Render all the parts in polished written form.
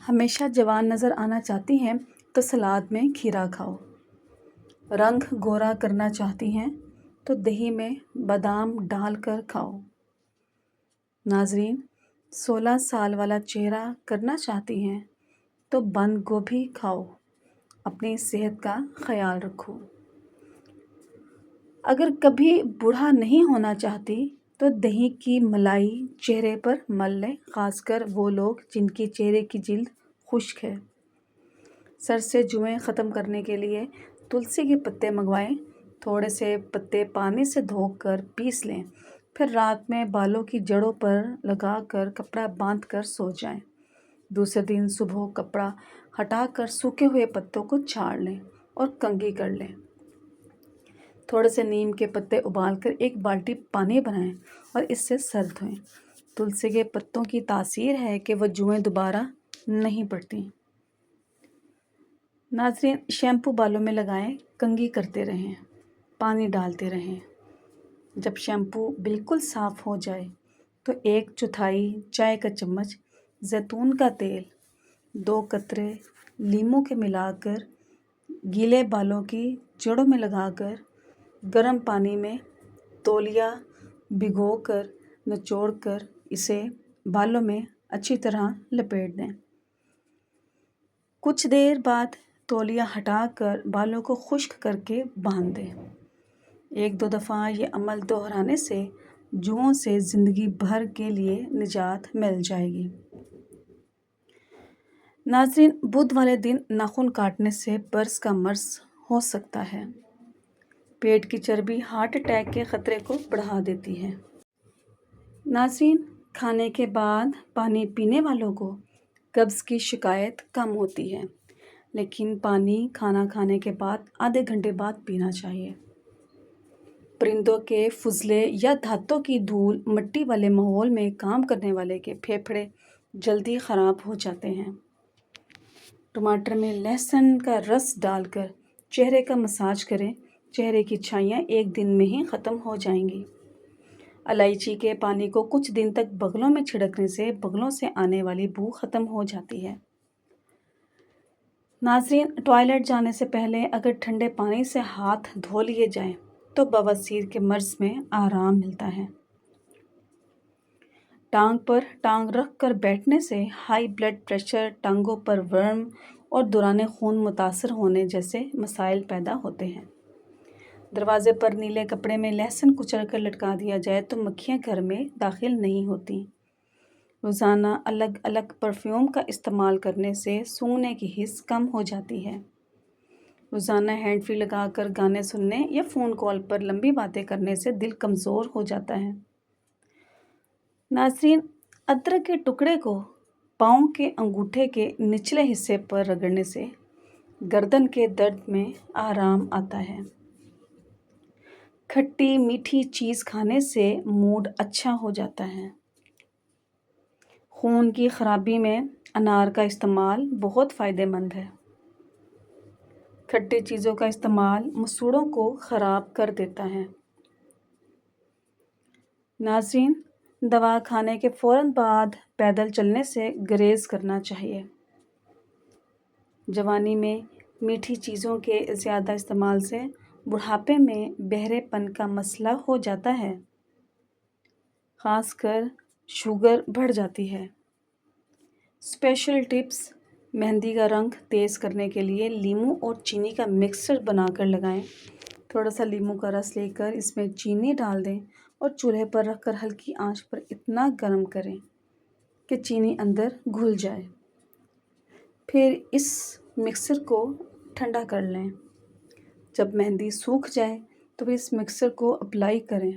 ہمیشہ جوان نظر آنا چاہتی ہیں تو سلاد میں کھیرا کھاؤ۔ رنگ گورا کرنا چاہتی ہیں تو دہی میں بادام ڈال کر کھاؤ۔ ناظرین، 16 سال والا چہرہ کرنا چاہتی ہیں تو بند گوبھی کھاؤ۔ اپنی صحت کا خیال رکھو۔ اگر کبھی بوڑھا نہیں ہونا چاہتی تو دہی کی ملائی چہرے پر مل لیں، خاص کر وہ لوگ جن کی چہرے کی جلد خشک ہے۔ سر سے جوئیں ختم کرنے کے لیے تلسی کے پتے منگوائیں۔ تھوڑے سے پتے پانی سے دھو کر پیس لیں، پھر رات میں بالوں کی جڑوں پر لگا کر کپڑا باندھ کر سو جائیں۔ دوسرے دن صبح کپڑا ہٹا کر سوکھے ہوئے پتوں کو چھاڑ لیں اور کنگھی کر لیں۔ تھوڑے سے نیم کے پتے ابال کر ایک بالٹی پانی بنائیں اور اس سے سر دھوئیں۔ تلسی کے پتوں کی تاثیر ہے کہ وہ جوئیں دوبارہ نہیں پڑتی۔ ناظرین، شیمپو بالوں میں لگائیں، کنگھی کرتے رہیں، پانی ڈالتے رہیں۔ جب شیمپو بالکل صاف ہو جائے تو 1/4 چائے کا چمچ زیتون کا تیل 2 قطرے لیموں کے ملا کر گیلے بالوں کی جڑوں میں لگا کر گرم پانی میں تولیہ بھگو کر نچوڑ کر اسے بالوں میں اچھی طرح لپیٹ دیں۔ کچھ دیر بعد تولیہ ہٹا کر بالوں کو خشک کر کے باندھ دیں۔ 1-2 دفعہ یہ عمل دہرانے سے جوؤں سے زندگی بھر کے لیے نجات مل جائے گی۔ ناظرین، بدھ والے دن ناخن کاٹنے سے برس کا مرض ہو سکتا ہے۔ پیٹ کی چربی ہارٹ اٹیک کے خطرے کو بڑھا دیتی ہے۔ ناظرین، کھانے کے بعد پانی پینے والوں کو قبض کی شکایت کم ہوتی ہے، لیکن پانی کھانا کھانے کے بعد آدھے گھنٹے بعد پینا چاہیے۔ پرندوں کے فضلے یا دھاتوں کی دھول مٹی والے ماحول میں کام کرنے والے کے پھیپھڑے جلدی خراب ہو جاتے ہیں۔ ٹماٹر میں لہسن کا رس ڈال کر چہرے کا مساج کریں، چہرے کی چھائیاں 1 دن میں ہی ختم ہو جائیں گی۔ الائچی کے پانی کو کچھ دن تک بغلوں میں چھڑکنے سے بغلوں سے آنے والی بو ختم ہو جاتی ہے۔ ناظرین، ٹوائلٹ جانے سے پہلے اگر ٹھنڈے پانی سے ہاتھ دھو لیے جائیں تو بواسیر کے مرض میں آرام ملتا ہے۔ ٹانگ پر ٹانگ رکھ کر بیٹھنے سے ہائی بلڈ پریشر، ٹانگوں پر ورم اور دوران خون متاثر ہونے جیسے مسائل پیدا ہوتے ہیں۔ دروازے پر نیلے کپڑے میں لہسن کچل کر لٹکا دیا جائے تو مکھیاں گھر میں داخل نہیں ہوتی۔ روزانہ الگ الگ پرفیوم کا استعمال کرنے سے سونگھنے کی حس کم ہو جاتی ہے۔ روزانہ ہینڈ فری لگا کر گانے سننے یا فون کال پر لمبی باتیں کرنے سے دل کمزور ہو جاتا ہے۔ ناظرین، ادرک کے ٹکڑے کو پاؤں کے انگوٹھے کے نچلے حصے پر رگڑنے سے گردن کے درد میں آرام آتا ہے۔ کھٹی میٹھی چیز کھانے سے موڈ اچھا ہو جاتا ہے۔ خون کی خرابی میں انار کا استعمال بہت فائدہ مند ہے۔ کھٹی چیزوں کا استعمال مسوڑھوں کو خراب کر دیتا ہے۔ ناظرین، دوا کھانے کے فوراً بعد پیدل چلنے سے گریز کرنا چاہیے۔ جوانی میں میٹھی چیزوں کے زیادہ استعمال سے بڑھاپے میں بہرے پن کا مسئلہ ہو جاتا ہے، خاص کر شوگر بڑھ جاتی ہے۔ اسپیشل ٹپس: مہندی کا رنگ تیز کرنے کے لیے لیموں اور چینی کا مکسچر بنا کر لگائیں۔ تھوڑا سا لیموں کا رس لے کر اس میں چینی ڈال دیں اور چولہے پر رکھ کر ہلکی آنچ پر اتنا گرم کریں کہ چینی اندر گھل جائے۔ پھر اس مکسچر کو ٹھنڈا کر لیں۔ جب مہندی سوکھ جائے تو اس مکسچر کو اپلائی کریں۔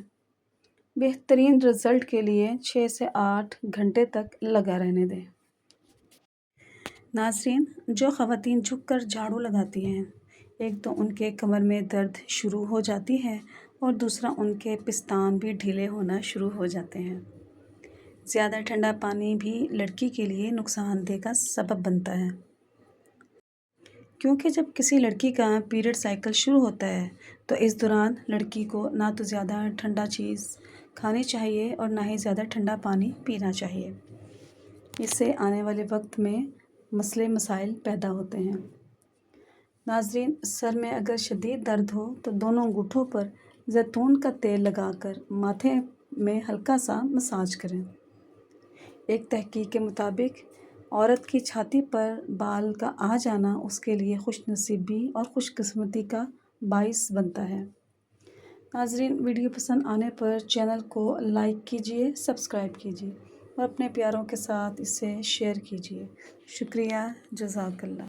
بہترین رزلٹ کے لیے 6 سے 8 گھنٹے تک لگا رہنے دیں۔ ناظرین، جو خواتین جھک کر جھاڑو لگاتی ہیں، ایک تو ان کے کمر میں درد شروع ہو جاتی ہے اور دوسرا ان کے پستان بھی ڈھیلے ہونا شروع ہو جاتے ہیں۔ زیادہ ٹھنڈا پانی بھی لڑکی کے لیے نقصان دہ کا سبب بنتا ہے، کیونکہ جب کسی لڑکی کا پیریڈ سائیکل شروع ہوتا ہے تو اس دوران لڑکی کو نہ تو زیادہ ٹھنڈا چیز کھانی چاہیے اور نہ ہی زیادہ ٹھنڈا پانی پینا چاہیے۔ اس سے آنے والے وقت میں مسئلے مسائل پیدا ہوتے ہیں۔ ناظرین، سر میں اگر شدید درد ہو تو دونوں انگوٹھوں پر زیتون کا تیل لگا کر ماتھے میں ہلکا سا مساج کریں۔ ایک تحقیق کے مطابق عورت کی چھاتی پر بال کا آ جانا اس کے لیے خوش نصیبی اور خوش قسمتی کا باعث بنتا ہے۔ ناظرین، ویڈیو پسند آنے پر چینل کو لائک کیجیے، سبسکرائب کیجیے اور اپنے پیاروں کے ساتھ اسے شیئر کیجیے۔ شکریہ، جزاک اللہ۔